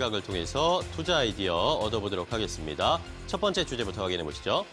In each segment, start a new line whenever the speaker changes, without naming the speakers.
시각을 통해서 투자 아이디어 얻어보도록 하겠습니다. 첫 번째 주제부터 확인해 보시죠.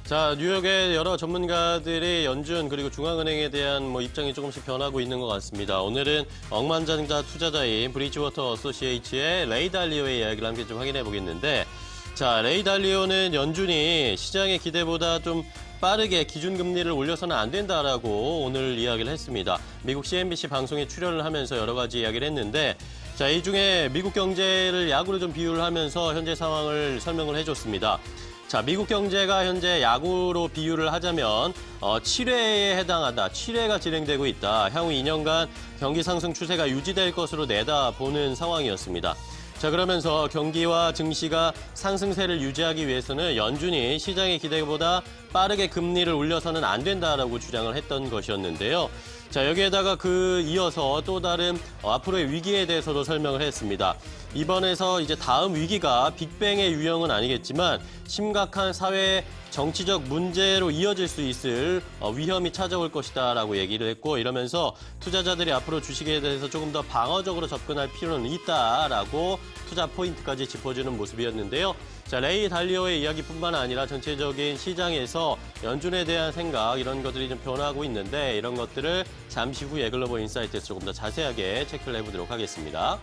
자, 뉴욕의 여러 전문가들이 연준 그리고 중앙은행에 대한 입장이 조금씩 변하고 있는 것 같습니다. 오늘은 억만장자 투자자인 브리지워터 어소시에이츠의 레이 달리오의 이야기를 함께 좀 확인해 보겠는데, 자, 레이 달리오는 연준이 시장의 기대보다 좀 빠르게 기준금리를 올려서는 안 된다라고 오늘 이야기를 했습니다. 미국 CNBC 방송에 출연을 하면서 여러 가지 이야기를 했는데, 자, 이 중에 미국 경제를 야구로 좀 비유를 하면서 현재 상황을 설명을 해줬습니다. 자, 미국 경제가 현재 야구로 비유를 하자면 7회에 해당한다. 7회가 진행되고 있다. 향후 2년간 경기 상승 추세가 유지될 것으로 내다보는 상황이었습니다. 자, 그러면서 경기와 증시가 상승세를 유지하기 위해서는 연준이 시장의 기대보다 빠르게 금리를 올려서는 안 된다라고 주장을 했던 것이었는데요. 자, 여기에다가 이어서 또 다른 앞으로의 위기에 대해서도 설명을 했습니다. 이번에서 이제 다음 위기가 빅뱅의 유형은 아니겠지만 심각한 사회 정치적 문제로 이어질 수 있을 위험이 찾아올 것이다라고 얘기를 했고, 이러면서 투자자들이 앞으로 주식에 대해서 조금 더 방어적으로 접근할 필요는 있다라고 투자 포인트까지 짚어주는 모습이었는데요. 자, 레이 달리오의 이야기뿐만 아니라 전체적인 시장에서 연준에 대한 생각, 이런 것들이 좀 변화하고 있는데, 이런 것들을 잠시 후에 글로벌 인사이트에서 조금 더 자세하게 체크를 해보도록 하겠습니다.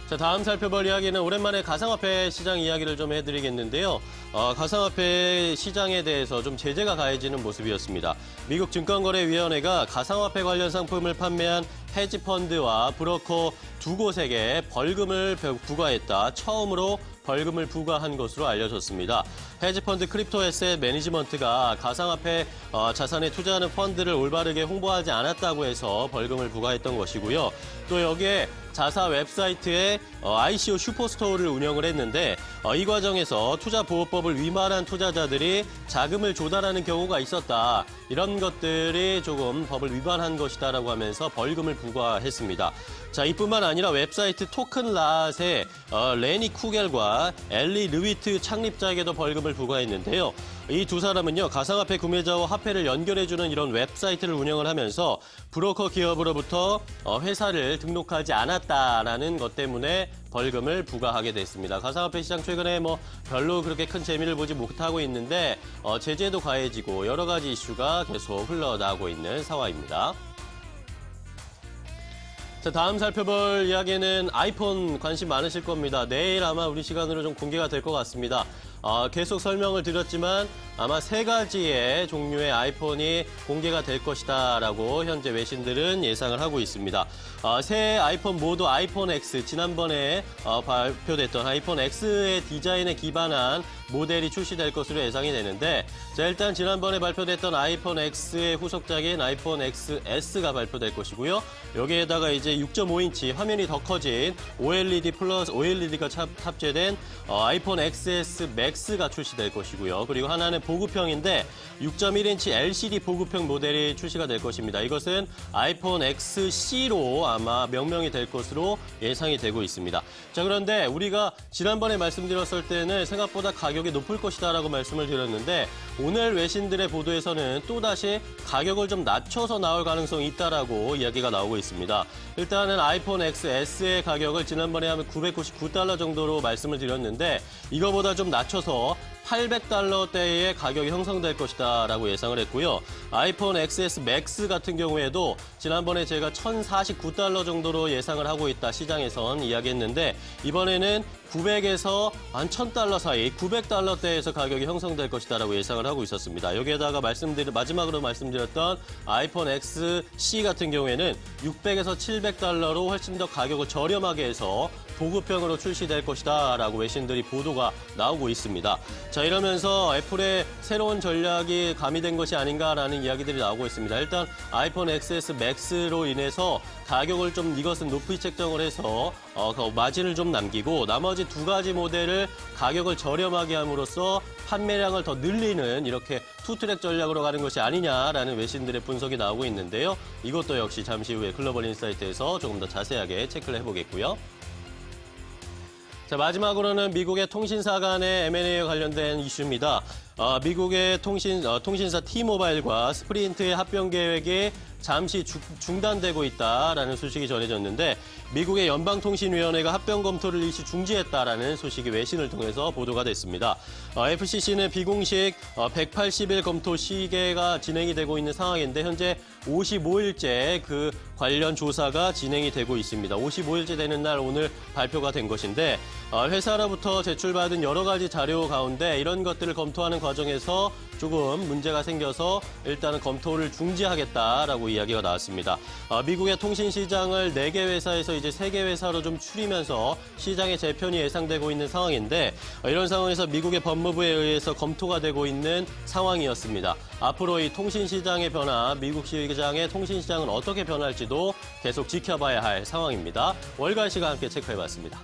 자, 다음 살펴볼 이야기는 오랜만에 가상화폐 시장 이야기를 좀 해드리겠는데요. 가상화폐 시장에 대해서 좀 제재가 가해지는 모습이었습니다. 미국 증권거래위원회가 가상화폐 관련 상품을 판매한 헤지펀드와 브로커 두 곳에게 벌금을 부과했다. 처음으로 벌금을 부과한 것으로 알려졌습니다. 헤지펀드 크립토에셋 매니지먼트가 가상화폐 자산에 투자하는 펀드를 올바르게 홍보하지 않았다고 해서 벌금을 부과했던 것이고요. 또 여기에 자사 웹사이트에 ICO 슈퍼스토어를 운영을 했는데, 이 과정에서 투자보호법을 위반한 투자자들이 자금을 조달하는 경우가 있었다. 이런 것들이 조금 법을 위반한 것이다라고 하면서 벌금을 부과했습니다. 자, 이뿐만 아니라 웹사이트 토큰랏의 레니 쿠겔과 엘리 르위트 창립자에게도 벌금을 부과했는데요. 이 두 사람은요, 가상화폐 구매자와 화폐를 연결해주는 이런 웹사이트를 운영을 하면서 브로커 기업으로부터 회사를 등록하지 않았다라는 것 때문에 벌금을 부과하게 됐습니다. 가상화폐 시장 최근에 별로 그렇게 큰 재미를 보지 못하고 있는데 제재도 가해지고 여러 가지 이슈가 계속 흘러나오고 있는 상황입니다. 자, 다음 살펴볼 이야기는 아이폰 관심 많으실 겁니다. 내일 아마 우리 시간으로 좀 공개가 될 것 같습니다. 계속 설명을 드렸지만 아마 3가지의 종류의 아이폰이 공개가 될 것이다라고 현재 외신들은 예상을 하고 있습니다. 새 아이폰 모두 아이폰 X, 지난번에 발표됐던 아이폰 X의 디자인에 기반한 모델이 출시될 것으로 예상이 되는데, 자, 일단 지난번에 발표됐던 아이폰 X의 후속작인 아이폰 XS가 발표될 것이고요. 여기에다가 이제 6.5인치 화면이 더 커진 OLED 플러스 OLED가 탑재된 아이폰 XS 맥스가 출시될 것이고요. 그리고 하나는 보급형인데 6.1인치 LCD 보급형 모델이 출시가 될 것입니다. 이것은 아이폰 XC로 아마 명명이 될 것으로 예상이 되고 있습니다. 자, 그런데 우리가 지난번에 말씀드렸을 때는 생각보다 가격이 높을 것이다라고 말씀을 드렸는데, 오늘 외신들의 보도에서는 또다시 가격을 좀 낮춰서 나올 가능성이 있다라고 이야기가 나오고 있습니다. 일단은 아이폰 XS의 가격을 지난번에 하면 $999 정도로 말씀을 드렸는데, 이거보다 좀 낮춰서 $800대의 가격이 형성될 것이다 라고 예상을 했고요. 아이폰 XS 맥스 같은 경우에도 지난번에 제가 $1,049 정도로 예상을 하고 있다, 시장에선 이야기했는데, 이번에는 900에서 한 $1,000 사이 900달러대에서 가격이 형성될 것이다 라고 예상을 하고 있었습니다. 여기에다가 마지막으로 말씀드렸던 아이폰 XC 같은 경우에는 600에서 $700로 훨씬 더 가격을 저렴하게 해서 보급형으로 출시될 것이다 라고 외신들이 보도가 나오고 있습니다. 자, 이러면서 애플의 새로운 전략이 가미된 것이 아닌가라는 이야기들이 나오고 있습니다. 일단 아이폰 XS 맥스로 인해서 가격을 좀 이것은 높이 책정을 해서 마진을 좀 남기고, 나머지 2가지 모델을 가격을 저렴하게 함으로써 판매량을 더 늘리는 이렇게 투트랙 전략으로 가는 것이 아니냐라는 외신들의 분석이 나오고 있는데요. 이것도 역시 잠시 후에 글로벌 인사이트에서 조금 더 자세하게 체크를 해보겠고요. 자, 마지막으로는 미국의 통신사 간의 M&A에 관련된 이슈입니다. 미국의 통신사 T-모바일과 스프린트의 합병 계획이 잠시 중단되고 있다라는 소식이 전해졌는데 미국의 연방통신위원회가 합병 검토를 일시 중지했다라는 소식이 외신을 통해서 보도가 됐습니다. FCC는 비공식 180일 검토 시계가 진행이 되고 있는 상황인데 현재 55일째 그 관련 조사가 진행이 되고 있습니다. 55일째 되는 날 오늘 발표가 된 것인데 회사로부터 제출받은 여러 가지 자료 가운데 이런 것들을 검토하는 과정에서 조금 문제가 생겨서 일단은 검토를 중지하겠다라고 이야기가 나왔습니다. 미국의 통신 시장을 4개 회사에서 이제 3개 회사로 좀 줄이면서 시장의 재편이 예상되고 있는 상황인데 이런 상황에서 미국의 법무부에 의해서 검토가 되고 있는 상황이었습니다. 앞으로 이 통신 시장의 변화, 미국 시장의 통신 시장은 어떻게 변할지도 계속 지켜봐야 할 상황입니다. 월간 시간 함께 체크해봤습니다.